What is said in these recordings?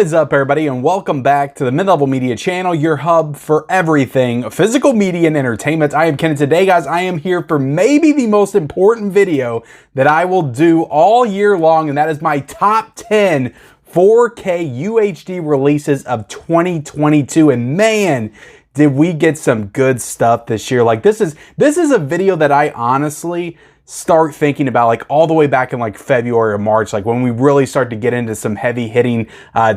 is up, everybody, and welcome back to the Mid-Level Media channel, your hub for everything physical media and entertainment. I am Ken, and today, guys, I am here for maybe the most important video that I will do all year long, and that is my top 10 4K UHD releases of 2022. And man, did we get some good stuff this year. Like this is a video that I honestly start thinking about like all the way back in like February or March, like when we really start to get into some heavy hitting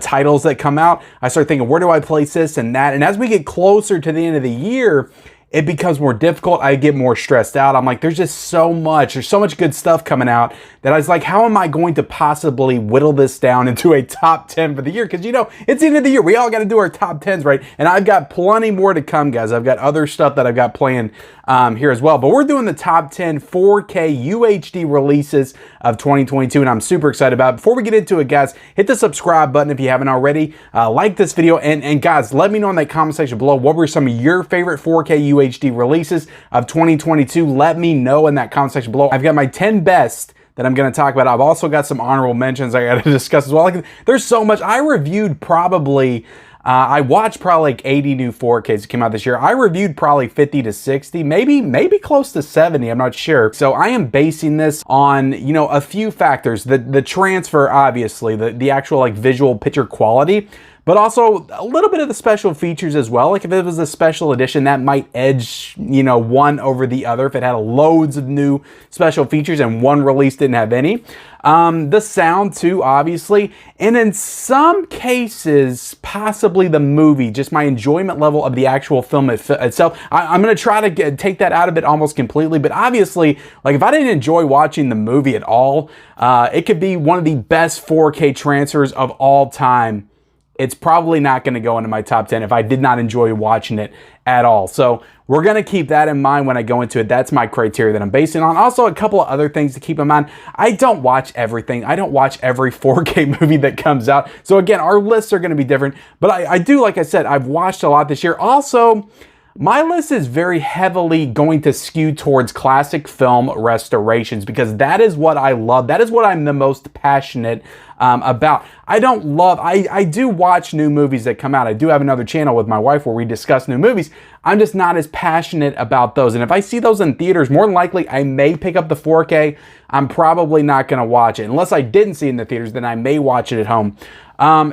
titles that come out. I start thinking, where do I place this and that? And as we get closer to the end of the year, it becomes more difficult. I get more stressed out. I'm like, there's just so much good stuff coming out that I was like, how am I going to possibly whittle this down into a top 10 for the year? Because, you know, it's the end of the year. We all got to do our top 10s, right? And I've got plenty more to come, guys. I've got other stuff that I've got planned here as well. But we're doing the top 10 4K UHD releases of 2022, and I'm super excited about it. Before we get into it, guys, hit the subscribe button if you haven't already. Like this video, and guys, let me know in that comment section below, what were some of your favorite 4K UHD releases of 2022? Let me know in that comment section below. I've got my 10 best that I'm going to talk about. I've also got some honorable mentions I got to discuss as well. Like, there's so much. I reviewed probably, I watched probably like 80 new 4Ks that came out this year. I reviewed probably 50 to 60, maybe close to 70. I'm not sure. So I am basing this on, you know, a few factors. The transfer, obviously, the actual like visual picture quality, but also a little bit of the special features as well. Like if it was a special edition, that might edge, you know, one over the other if it had loads of new special features and one release didn't have any. The sound too, obviously. And in some cases, possibly the movie, just my enjoyment level of the actual film itself. I'm going to try to take that out of it almost completely. But obviously, like if I didn't enjoy watching the movie at all, it could be one of the best 4K transfers of all time. It's probably not going to go into my top 10 if I did not enjoy watching it at all. So we're going to keep that in mind when I go into it. That's my criteria that I'm basing on. Also, a couple of other things to keep in mind. I don't watch everything. I don't watch every 4K movie that comes out. So again, our lists are going to be different. But I do, like I said, I've watched a lot this year. Also, my list is very heavily going to skew towards classic film restorations because that is what I love. That is what I'm the most passionate about. I do watch new movies that come out. I do have another channel with my wife where we discuss new movies. I'm just not as passionate about those. And if I see those in theaters, more than likely I may pick up the 4K. I'm probably not going to watch it. Unless I didn't see it in the theaters, then I may watch it at home.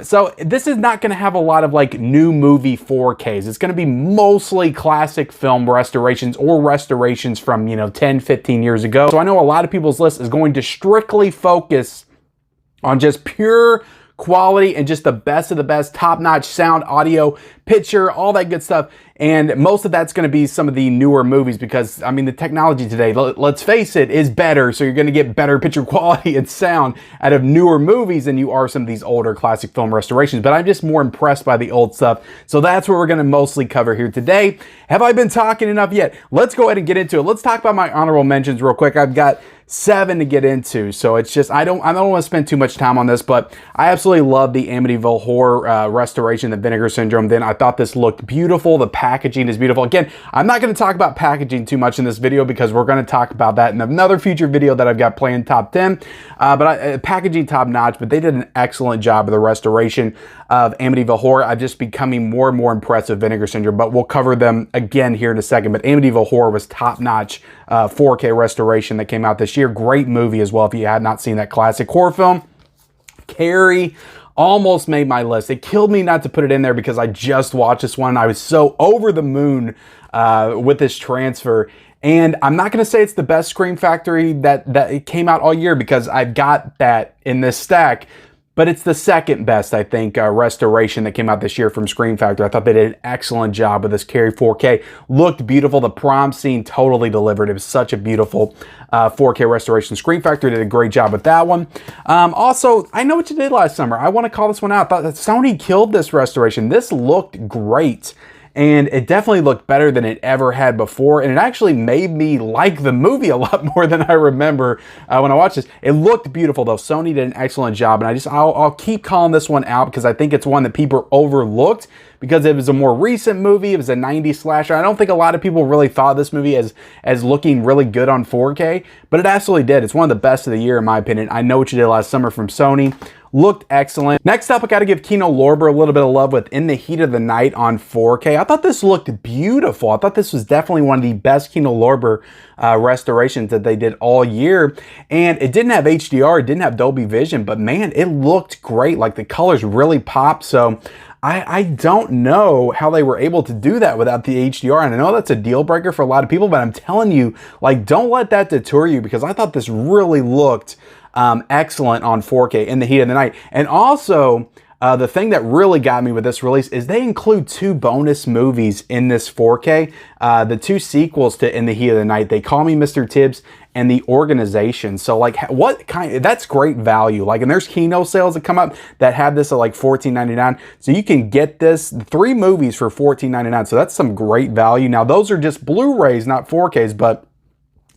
So this is not going to have a lot of like new movie 4Ks. It's going to be mostly classic film restorations or restorations from, you know, 10, 15 years ago. So I know a lot of people's list is going to strictly focus on just pure quality and just the best of the best, top-notch sound, audio, picture, all that good stuff. And most of that's going to be some of the newer movies because, I mean, the technology today, let's face it, is better. So you're going to get better picture quality and sound out of newer movies than you are some of these older classic film restorations. But I'm just more impressed by the old stuff. So that's what we're going to mostly cover here today. Have I been talking enough yet? Let's go ahead and get into it. Let's talk about my honorable mentions real quick. I've got 7 to get into, so it's just I don't want to spend too much time on this, but I absolutely love the Amityville Horror restoration, the Vinegar Syndrome. Then I thought this looked beautiful. The packaging is beautiful. Again, I'm not going to talk about packaging too much in this video because we're going to talk about that in another future video that I've got planned, top 10. Packaging top notch, but they did an excellent job of the restoration of Amityville Horror. I'm just becoming more and more impressed with Vinegar Syndrome, but we'll cover them again here in a second. But Amityville Horror was top notch 4K restoration that came out this year. Great movie as well if you had not seen that classic horror film. Carrie almost made my list. It killed me not to put it in there because I just watched this one. I was so over the moon with this transfer. And I'm not going to say it's the best Scream Factory that it came out all year because I've got that in this stack. But it's the second best, I think, restoration that came out this year from Scream Factory. I thought they did an excellent job with this Carrie 4K. Looked beautiful. The prom scene totally delivered. It was such a beautiful 4K restoration. Scream Factory did a great job with that one. Also, I Know What You Did Last Summer. I want to call this one out. I thought that Sony killed this restoration. This looked great. And it definitely looked better than it ever had before. And it actually made me like the movie a lot more than I remember when I watched this. It looked beautiful though. Sony did an excellent job. And I'll keep calling this one out because I think it's one that people overlooked because it was a more recent movie. It was a 90s slasher. I don't think a lot of people really thought this movie as looking really good on 4K, but it absolutely did. It's one of the best of the year in my opinion. I Know What You Did Last Summer from Sony. looked excellent. Next up, I got to give Kino Lorber a little bit of love with In the Heat of the Night on 4K. I thought this looked beautiful. I thought this was definitely one of the best Kino Lorber restorations that they did all year. And it didn't have HDR, it didn't have Dolby Vision, but man, it looked great. Like the colors really popped. So I don't know how they were able to do that without the HDR. And I know that's a deal breaker for a lot of people, but I'm telling you, like, don't let that deter you, because I thought this really looked excellent on 4K In the Heat of the Night. And also, the thing that really got me with this release is they include 2 bonus movies in this 4K. The 2 sequels to In the Heat of the Night, They Call Me Mr. Tibbs and The Organization. So like, what kind, that's great value. Like, and there's Kino sales that come up that have this at like $14.99. So you can get this 3 movies for $14.99. So that's some great value. Now those are just Blu-rays, not 4Ks, but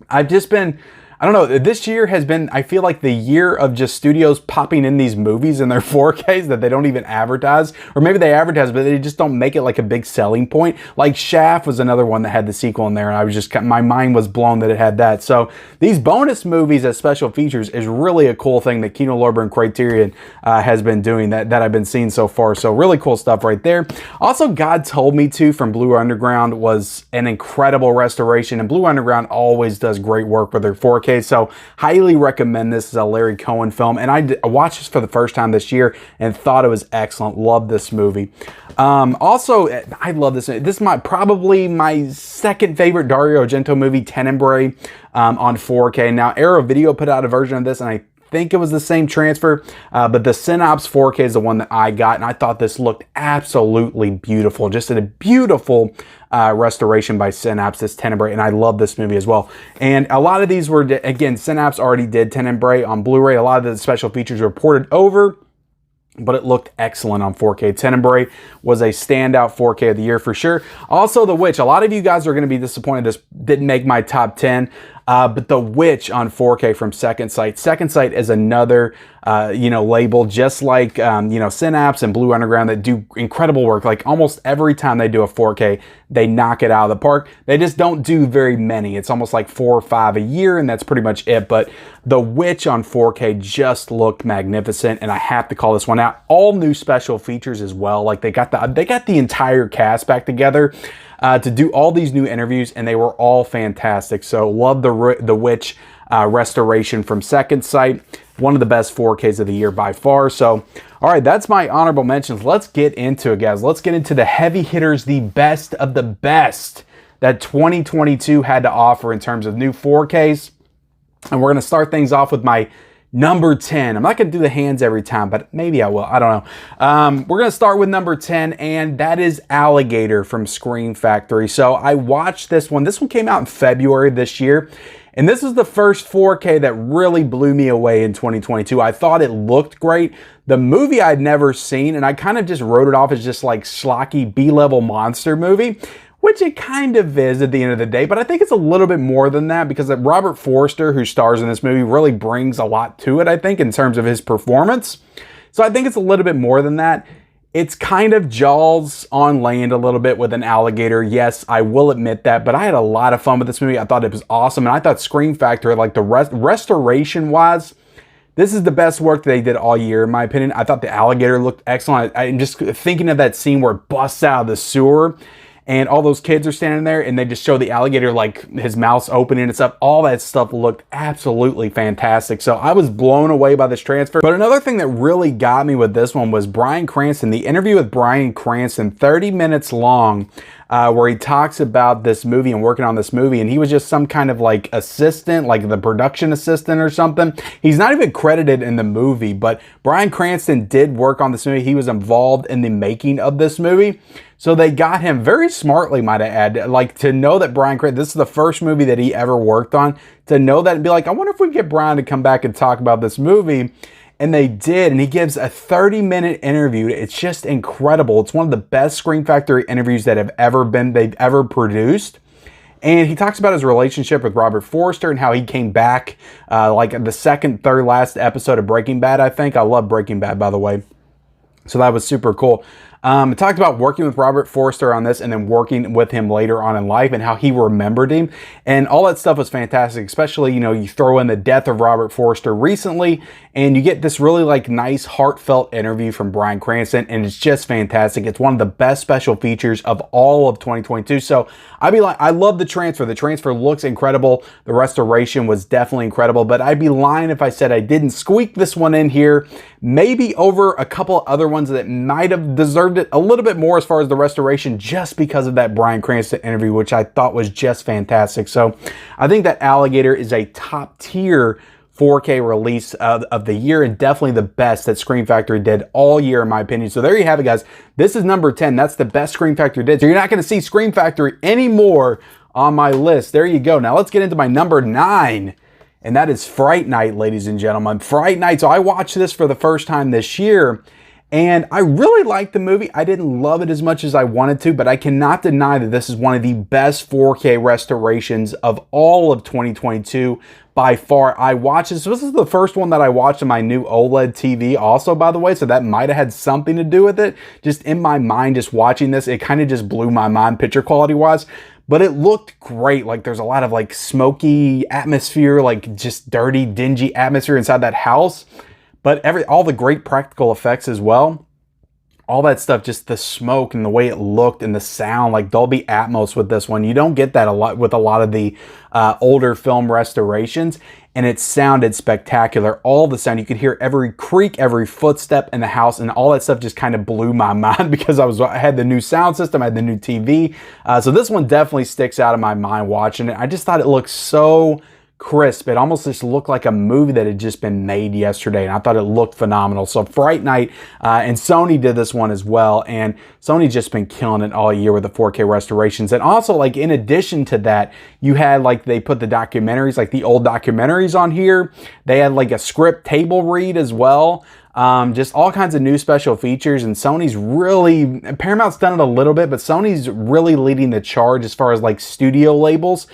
I've just been, I don't know, this year has been, I feel like, the year of just studios popping in these movies in their 4Ks that they don't even advertise. Or maybe they advertise, but they just don't make it like a big selling point. Like Shaft was another one that had the sequel in there, and I was just, my mind was blown that it had that. So these bonus movies as special features is really a cool thing that Kino Lorber and Criterion has been doing, that I've been seeing so far. So really cool stuff right there. Also, God Told Me To from Blue Underground was an incredible restoration, and Blue Underground always does great work with their 4K. So highly recommend this as a Larry Cohen film. And I watched this for the first time this year and thought it was excellent. Love this movie. Also, I love this. This is probably my second favorite Dario Argento movie, Tenebrae, on 4K. Now, Arrow Video put out a version of this, and I think it was the same transfer, but the Synops 4K is the one that I got, and I thought this looked absolutely beautiful. Just a beautiful restoration by Synops, this Tenebrae, and I love this movie as well. And a lot of these were, again, Synops already did Tenebrae on Blu-ray. A lot of the special features were ported over, but it looked excellent on 4K. Tenebrae was a standout 4K of the year for sure. Also, The Witch. A lot of you guys are going to be disappointed this didn't make my top 10. But The Witch on 4K from Second Sight. Second Sight is another, label just like, Synops and Blue Underground that do incredible work. Like almost every time they do a 4K, they knock it out of the park. They just don't do very many. It's almost like 4 or 5 a year, and that's pretty much it. But The Witch on 4K just looked magnificent, and I have to call this one out. All new special features as well. Like they got the entire cast back together to do all these new interviews, and they were all fantastic. So love the Witch restoration from Second Sight. One of the best 4Ks of the year by far. So, all right, that's my honorable mentions. Let's get into it, guys. Let's get into the heavy hitters, the best of the best that 2022 had to offer in terms of new 4Ks. And we're going to start things off with my number 10. I'm not going to do the hands every time, but maybe I will. I don't know. We're going to start with number 10, and that is Alligator from Scream Factory. So I watched this one. This one came out in February this year, and this is the first 4K that really blew me away in 2022. I thought it looked great. The movie I'd never seen, and I kind of just wrote it off as just like schlocky B-level monster movie, which it kind of is at the end of the day, but I think it's a little bit more than that, because Robert Forster, who stars in this movie, really brings a lot to it, I think, in terms of his performance. So I think it's a little bit more than that. It's kind of Jaws on land a little bit with an alligator. Yes, I will admit that, but I had a lot of fun with this movie. I thought it was awesome, and I thought Scream Factory, like the restoration-wise, this is the best work that they did all year, in my opinion. I thought the alligator looked excellent. I'm just thinking of that scene where it busts out of the sewer, and all those kids are standing there, and they just show the alligator, like his mouth's opening and stuff. All that stuff looked absolutely fantastic. So I was blown away by this transfer. But another thing that really got me with this one was Bryan Cranston. The interview with Bryan Cranston, 30 minutes long, where he talks about this movie and working on this movie, and he was just some kind of like assistant, like the production assistant or something. He's not even credited in the movie, but Bryan Cranston did work on this movie. He was involved in the making of this movie. So they got him very smartly, might I add, like to know that Bryan Cranston, this is the first movie that he ever worked on, to know that and be like, I wonder if we can get Bryan to come back and talk about this movie. And they did, and he gives a 30-minute interview. It's just incredible. It's one of the best Scream Factory interviews that they've ever produced. And he talks about his relationship with Robert Forster and how he came back like the second, third, last episode of Breaking Bad, I think. I love Breaking Bad, by the way. So that was super cool. It talked about working with Robert Forster on this and then working with him later on in life and how he remembered him. And all that stuff was fantastic, especially, you throw in the death of Robert Forster recently and you get this really like nice heartfelt interview from Bryan Cranston, and it's just fantastic. It's one of the best special features of all of 2022. So I love the transfer. The transfer looks incredible. The restoration was definitely incredible, but I'd be lying if I said I didn't squeak this one in here, maybe over a couple other ones that might have deserved it a little bit more as far as the restoration, just because of that Bryan Cranston interview, which I thought was just fantastic. So I think that Alligator is a top tier 4K release of the year, and definitely the best that Scream Factory did all year, in my opinion. So there you have it, guys. This is number 10. That's the best Scream Factory did. So you're not going to see Scream Factory anymore on my list. There you go. Now let's get into my number 9, and that is Fright Night, ladies and gentlemen. Fright Night. So I watched this for the first time this year, and I really liked the movie. I didn't love it as much as I wanted to, but I cannot deny that this is one of the best 4K restorations of all of 2022 by far. I watched this. This is the first one that I watched on my new OLED TV also, by the way, so that might have had something to do with it. Just in my mind, just watching this, it kind of just blew my mind picture quality wise. But it looked great. Like there's a lot of like smoky atmosphere, like just dirty, dingy atmosphere inside that house. But all the great practical effects as well, all that stuff, just the smoke and the way it looked and the sound, like Dolby Atmos with this one. You don't get that a lot with a lot of the older film restorations, and it sounded spectacular. All the sound, you could hear every creak, every footstep in the house, and all that stuff just kind of blew my mind because I had the new sound system, I had the new TV. So this one definitely sticks out of my mind watching it. I just thought it looked so crisp. It almost just looked like a movie that had just been made yesterday, and I thought it looked phenomenal. So Fright Night, and Sony did this one as well, and Sony's just been killing it all year with the 4K restorations. And also, like, in addition to that, you had, like, they put the documentaries, like the old documentaries on here. They had like a script table read as well. Just all kinds of new special features, and Sony's really, Paramount's done it a little bit, but Sony's really leading the charge as far as like studio labels,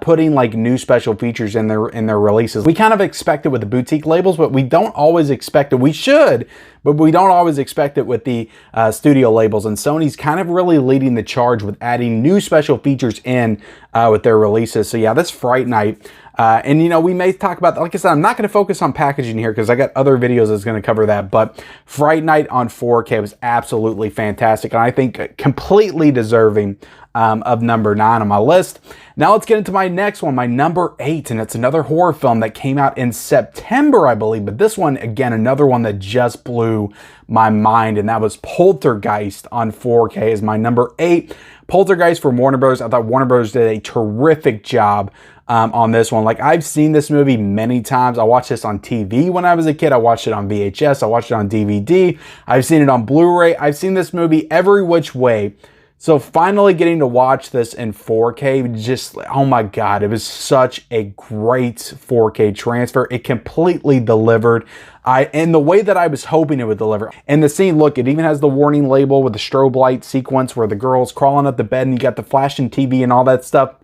putting like new special features in their releases. We kind of expect it with the boutique labels, but we don't always expect it. We should, but we don't always expect it with the studio labels, and Sony's kind of really leading the charge with adding new special features in with their releases. So yeah, this Fright Night. And you know, we may talk about, like I said, I'm not going to focus on packaging here because I got other videos that's going to cover that, but Fright Night on 4K was absolutely fantastic, and I think completely deserving of number 9 on my list. Now let's get into my next one, my number 8, and it's another horror film that came out in September, I believe, but this one, again, another one that just blew my mind, and that was Poltergeist on 4K is my number 8. Poltergeist from Warner Bros. I thought Warner Bros. Did a terrific job on this one. Like, I've seen this movie many times. I watched this on TV when I was a kid. I watched it on VHS. I watched it on DVD. I've seen it on Blu-ray. I've seen this movie every which way. So finally getting to watch this in 4K, just, oh my God, it was such a great 4K transfer. It completely delivered. In the way that I was hoping it would deliver. And the scene, look, it even has the warning label with the strobe light sequence where the girl's crawling up the bed and you got the flashing TV and all that stuff.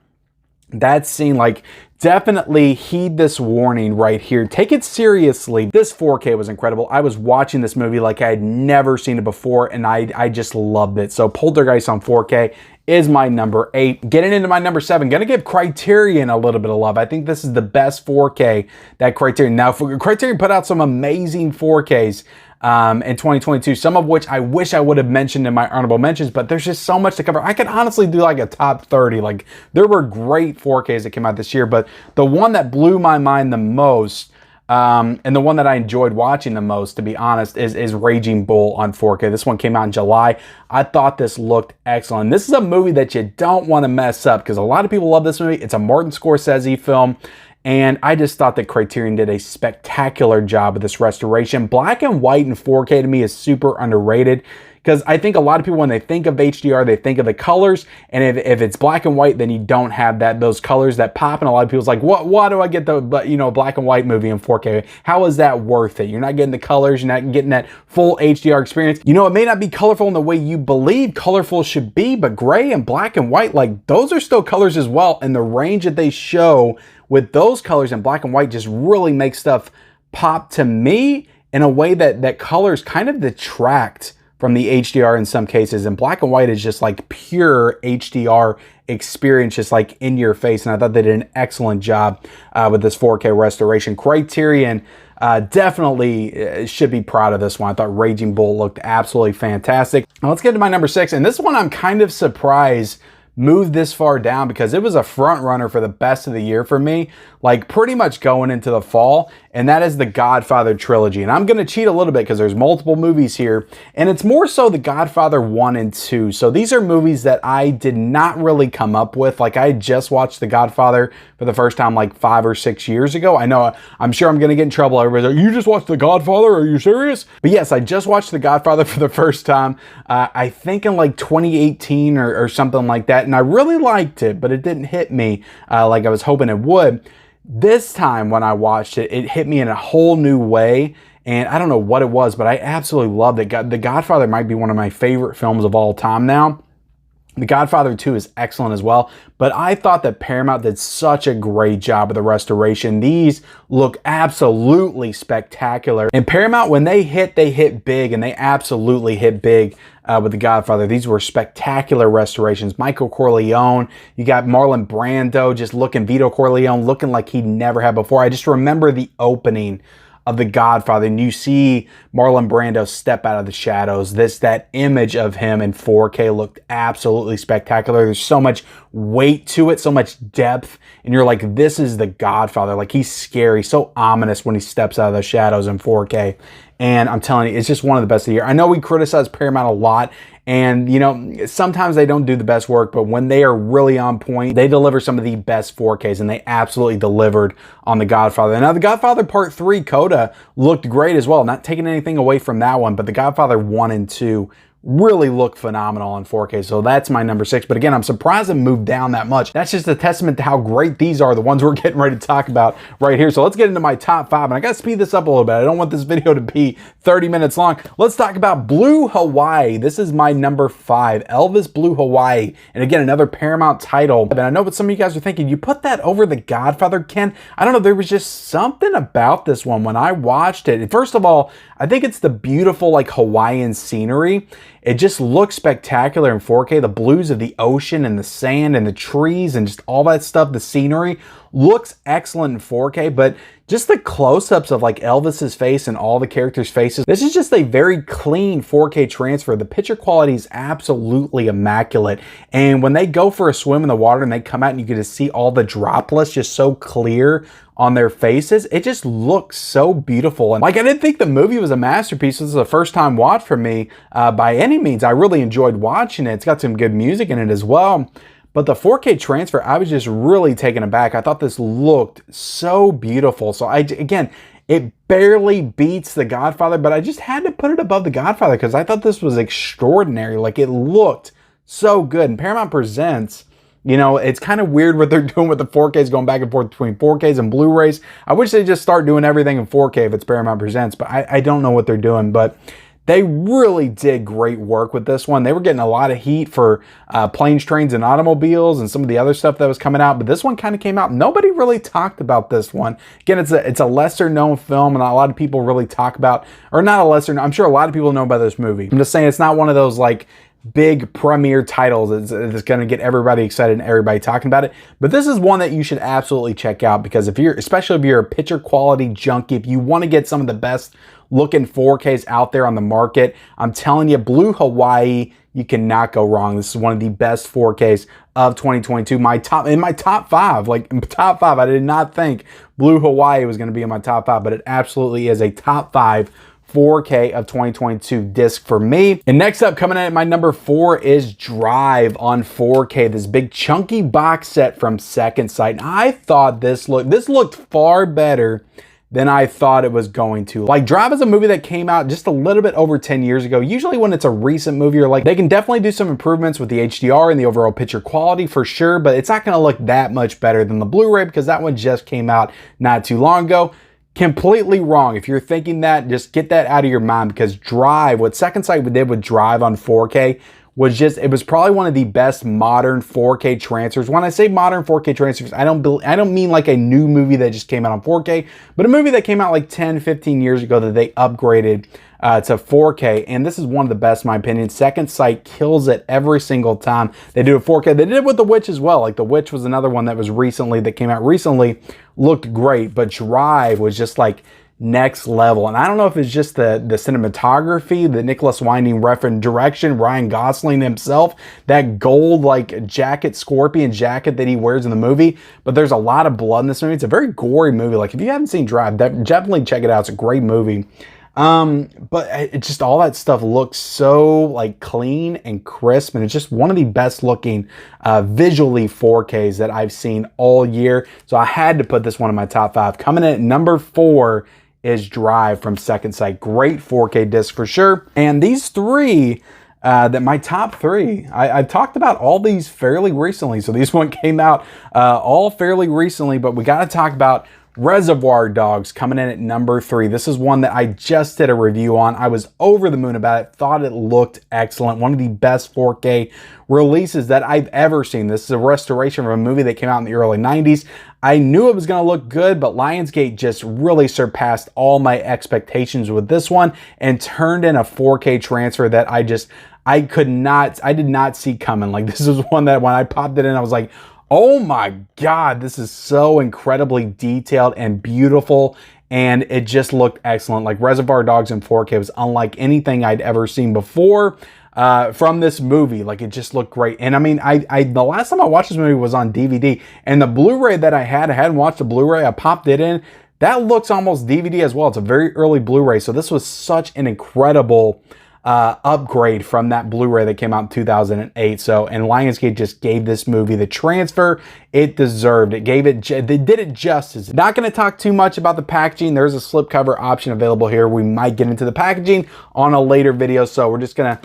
That scene, like, definitely heed this warning right here. Take it seriously. This 4K was incredible. I was watching this movie like I had never seen it before, and I just loved it. So Poltergeist on 4K is my number 8. Getting into my number 7, gonna give Criterion a little bit of love. I think this is the best 4K that Criterion. Now, Criterion put out some amazing 4Ks in 2022, some of which I wish I would have mentioned in my honorable mentions, but there's just so much to cover. I could honestly do like a top 30. Like, there were great 4Ks that came out this year, but the one that blew my mind the most, and the one that I enjoyed watching the most, to be honest, is Raging Bull on 4K. This one came out in July. I thought this looked excellent. This is a movie that you don't want to mess up because a lot of people love this movie. It's a Martin Scorsese film. And I just thought that Criterion did a spectacular job with this restoration. Black and white in 4K to me is super underrated because I think a lot of people, when they think of HDR, they think of the colors. And if it's black and white, then you don't have those colors that pop. And a lot of people's like, why do I get the black and white movie in 4K? How is that worth it? You're not getting the colors. You're not getting that full HDR experience. You know, it may not be colorful in the way you believe colorful should be, but gray and black and white, like, those are still colors as well. And the range that they show with those colors in black and white just really makes stuff pop to me in a way that colors kind of detract from the HDR in some cases. And black and white is just like pure HDR experience, just like in your face. And I thought they did an excellent job with this 4K restoration. Criterion Definitely should be proud of this one. I thought Raging Bull looked absolutely fantastic. Now let's get to my number 6, and this one I'm kind of surprised moved this far down because it was a front runner for the best of the year for me, like pretty much going into the fall, and that is the Godfather Trilogy. And I'm going to cheat a little bit because there's multiple movies here, and it's more so the Godfather 1 and 2. So these are movies that I did not really come up with. Like, I just watched The Godfather for the first time like 5 or 6 years ago. I know, I'm sure I'm going to get in trouble. Everybody's like, you just watched The Godfather? Are you serious? But yes, I just watched The Godfather for the first time, I think in like 2018 or something like that. And I really liked it, but it didn't hit me like I was hoping it would. This time when I watched it, it hit me in a whole new way. And I don't know what it was, but I absolutely loved it. The Godfather might be one of my favorite films of all time now. The Godfather 2 is excellent as well, but I thought that Paramount did such a great job with the restoration. These look absolutely spectacular. And Paramount, when they hit big, and they absolutely hit big with The Godfather. These were spectacular restorations. Michael Corleone, you got Marlon Brando just looking, Vito Corleone looking like he never had before. I just remember the opening of The Godfather, and you see Marlon Brando step out of the shadows. That image of him in 4K looked absolutely spectacular. There's so much weight to it, so much depth, and you're like, this is The Godfather. Like, he's scary, so ominous when he steps out of the shadows in 4K. And I'm telling you, it's just one of the best of the year. I know we criticize Paramount a lot, and you know, sometimes they don't do the best work, but when they are really on point, they deliver some of the best 4Ks, and they absolutely delivered on The Godfather. Now, The Godfather Part 3 Coda looked great as well. Not taking anything away from that one, but The Godfather 1 and 2 really look phenomenal in 4K. So that's my number 6. But again, I'm surprised it moved down that much. That's just a testament to how great these are, the ones we're getting ready to talk about right here. So let's get into my top 5. And I got to speed this up a little bit. I don't want this video to be 30 minutes long. Let's talk about Blue Hawaii. This is my number 5, Elvis Blue Hawaii. And again, another Paramount title. And I know what some of you guys are thinking. You put that over The Godfather, Ken? I don't know. There was just something about this one when I watched it. First of all, I think it's the beautiful, like, Hawaiian scenery. It just looks spectacular in 4K. The blues of the ocean and the sand and the trees and just all that stuff, the scenery looks excellent in 4K, but just the close-ups of like Elvis's face and all the characters' faces. This is just a very clean 4K transfer. The picture quality is absolutely immaculate. And when they go for a swim in the water and they come out and you get to see all the droplets just so clear on their faces, it just looks so beautiful. And like, I didn't think the movie was a masterpiece. This is a first time watch for me by any means. I really enjoyed watching it. It's got some good music in it as well. But the 4K transfer, I was just really taken aback. I thought this looked so beautiful. So again, it barely beats The Godfather, but I just had to put it above The Godfather because I thought this was extraordinary. Like, it looked so good. And Paramount Presents, you know, it's kind of weird what they're doing with the 4Ks, going back and forth between 4Ks and Blu-rays. I wish they'd just start doing everything in 4K if it's Paramount Presents, but I don't know what they're doing. But they really did great work with this one. They were getting a lot of heat for Planes, Trains, and Automobiles and some of the other stuff that was coming out, but this one kind of came out. Nobody really talked about this one. Again, it's a lesser known film, and not a lot of people really talk about, or not a lesser, I'm sure a lot of people know about this movie. I'm just saying it's not one of those like big premiere titles that's going to get everybody excited and everybody talking about it. But this is one that you should absolutely check out because especially if you're a picture quality junkie, if you want to get some of the best looking 4Ks out there on the market, I'm telling you, Blue Hawaii, you cannot go wrong. This is one of the best 4Ks of 2022. In my top 5, I did not think Blue Hawaii was going to be in my top 5, but it absolutely is a top 5 4K of 2022 disc for me. And next up, coming in at my number 4 is Drive on 4K, this big chunky box set from Second Sight. And I thought this looked far better than I thought it was going to. Like, Drive is a movie that came out just a little bit over 10 years ago. Usually when it's a recent movie, you're like, they can definitely do some improvements with the HDR and the overall picture quality for sure, but it's not gonna look that much better than the Blu-ray because that one just came out not too long ago. Completely wrong. If you're thinking that, just get that out of your mind because Drive, what Second Sight did with Drive on 4K was just, it was probably one of the best modern 4K transfers. When I say modern 4K transfers, I don't mean like a new movie that just came out on 4K, but a movie that came out like 10, 15 years ago that they upgraded to 4K. And this is one of the best, in my opinion. Second Sight kills it every single time they do a 4K. They did it with The Witch as well. Like, The Witch was another one that came out recently, looked great, but Drive was just like next level. And I don't know if it's just the cinematography, the Nicholas Winding Refn direction, Ryan Gosling himself, that gold like jacket, scorpion jacket that he wears in the movie, but there's a lot of blood in this movie. It's a very gory movie. Like if you haven't seen Drive, definitely check it out. It's a great movie. But it just, all that stuff looks so like clean and crisp, and it's just one of the best looking visually 4Ks that I've seen all year. So I had to put this one in my top 5. Coming in at number 4 is Drive from Second Sight. Great 4K disc for sure. And these three, that my top 3, I've talked about all these fairly recently. So these one came out all fairly recently, but we got to talk about Reservoir Dogs coming in at number 3. This is one that I just did a review on. I was over the moon about it. Thought it looked excellent. One of the best 4K releases that I've ever seen. This is a restoration of a movie that came out in the early 90s. I knew it was going to look good, but Lionsgate just really surpassed all my expectations with this one and turned in a 4K transfer that I did not see coming. Like, this is one that when I popped it in, I was like, oh my God, this is so incredibly detailed and beautiful, and it just looked excellent. Like, Reservoir Dogs in 4K was unlike anything I'd ever seen before from this movie. Like, it just looked great. And I mean, the last time I watched this movie was on DVD, and the Blu-ray that I hadn't watched the Blu-ray, I popped it in. That looks almost DVD as well. It's a very early Blu-ray, so this was such an incredible upgrade from that Blu-ray that came out in 2008. So, and Lionsgate just gave this movie the transfer it deserved. They did it justice. Not going to talk too much about the packaging. There's a slipcover option available here. We might get into the packaging on a later video, so we're just gonna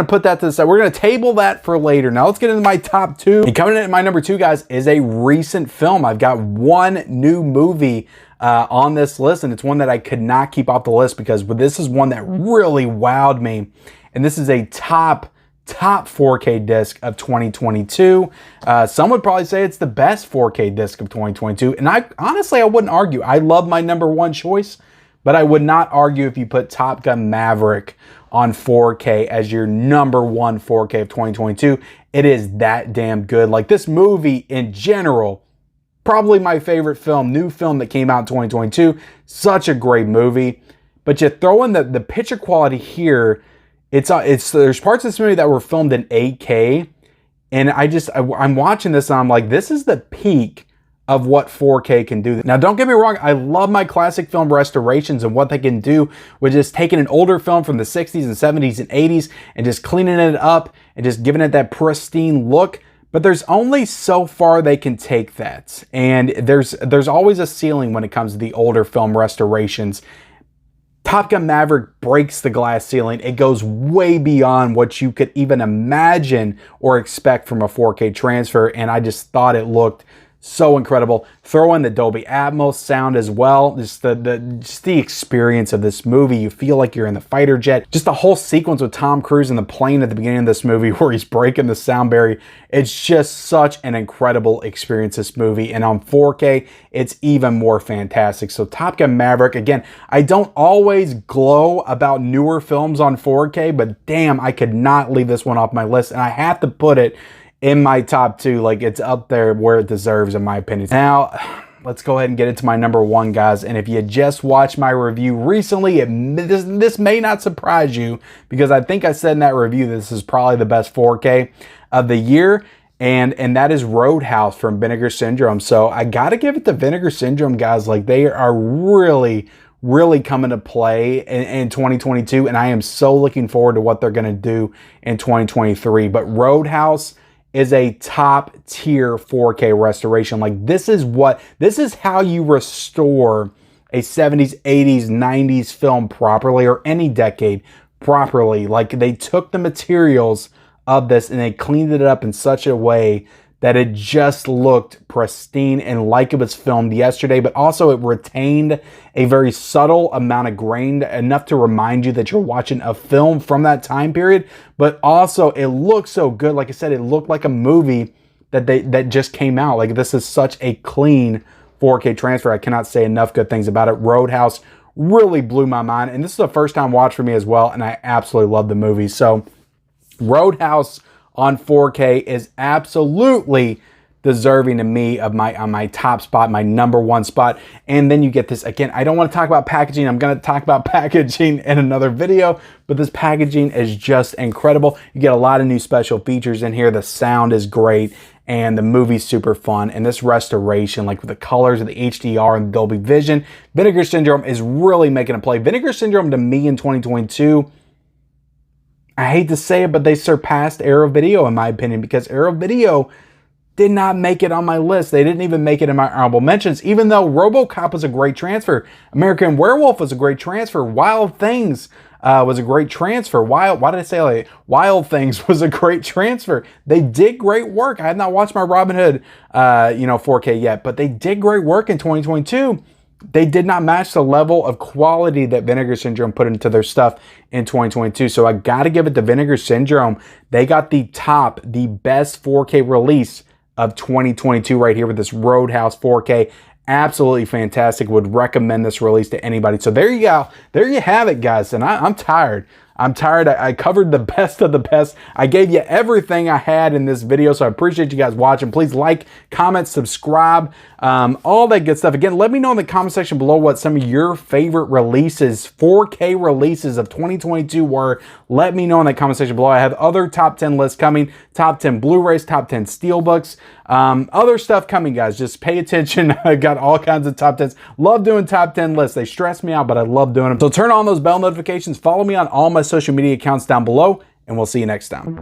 put that to the side. We're gonna table that for later. Now let's get into my top 2. And coming in at my number 2, guys, is a recent film. I've got one new movie on this list, and it's one that I could not keep off the list because this is one that really wowed me. And this is a top 4K disc of 2022. Some would probably say it's the best 4K disc of 2022. And I wouldn't argue. I love my number 1 choice, but I would not argue if you put Top Gun Maverick on 4K as your number 1 4K of 2022. It is that damn good. Like, this movie in general, probably my favorite film, new film that came out in 2022. Such a great movie. But you throw in the picture quality here, there's parts of this movie that were filmed in 8K, and I'm watching this and I'm like, this is the peak of what 4K can do. Now, don't get me wrong, I love my classic film restorations and what they can do with just taking an older film from the 60s and 70s and 80s and just cleaning it up and just giving it that pristine look. But there's only so far they can take that. And there's always a ceiling when it comes to the older film restorations. Top Gun Maverick breaks the glass ceiling. It goes way beyond what you could even imagine or expect from a 4K transfer, and I just thought it looked so incredible. Throw in the Dolby Atmos sound as well. Just the experience of this movie. You feel like you're in the fighter jet. Just the whole sequence with Tom Cruise in the plane at the beginning of this movie where he's breaking the sound barrier. It's just such an incredible experience, this movie. And on 4K, it's even more fantastic. So Top Gun Maverick, again, I don't always glow about newer films on 4K, but damn, I could not leave this one off my list. And I have to put it in my top 2, like it's up there where it deserves, in my opinion. Now, let's go ahead and get into my number 1, guys. And if you just watched my review recently, this may not surprise you, because I think I said in that review this is probably the best 4K of the year, and that is Roadhouse from Vinegar Syndrome. So I gotta give it to Vinegar Syndrome, guys. Like, they are really coming to play in 2022, and I am so looking forward to what they're gonna do in 2023. But Roadhouse is a top tier 4K restoration. Like, this is how you restore a 70s, 80s, 90s film properly, or any decade properly. Like, they took the materials of this and they cleaned it up in such a way that it just looked pristine and like it was filmed yesterday, but also it retained a very subtle amount of grain, enough to remind you that you're watching a film from that time period, but also it looks so good. Like I said, it looked like a movie that just came out. Like, this is such a clean 4K transfer. I cannot say enough good things about it. Roadhouse really blew my mind, and this is a first time watch for me as well, and I absolutely love the movie. So Roadhouse on 4K is absolutely deserving to me of my top spot, my #1 spot. And then you get this, again, I don't want to talk about packaging. I'm going to talk about packaging in another video, but this packaging is just incredible. You get a lot of new special features in here. The sound is great. And the movie's super fun. And this restoration, like with the colors of the HDR and Dolby Vision, Vinegar Syndrome is really making a play. Vinegar Syndrome, to me, in 2022, I hate to say it, but they surpassed Arrow Video in my opinion, because Arrow Video did not make it on my list. They didn't even make it in my honorable mentions, even though RoboCop was a great transfer. American Werewolf was a great transfer. Wild Things was a great transfer. Why did I say like Wild Things was a great transfer? They did great work. I have not watched my Robin Hood, 4K yet, but they did great work in 2022. They did not match the level of quality that Vinegar Syndrome put into their stuff in 2022. So I got to give it to Vinegar Syndrome. They got the best 4K release of 2022 right here with this Roadhouse 4K. Absolutely fantastic. Would recommend this release to anybody. So there you go. There you have it, guys. And I'm tired. I'm tired. I covered the best of the best. I gave you everything I had in this video, so I appreciate you guys watching. Please like, comment, subscribe, all that good stuff. Again, let me know in the comment section below what some of your favorite releases, 4K releases of 2022 were. Let me know in the comment section below. I have other top 10 lists coming, top 10 Blu-rays, top 10 Steelbooks, other stuff coming, guys. Just pay attention. I got all kinds of top 10s. Love doing top 10 lists. They stress me out, but I love doing them. So turn on those bell notifications. Follow me on all my social media accounts down below, and we'll see you next time.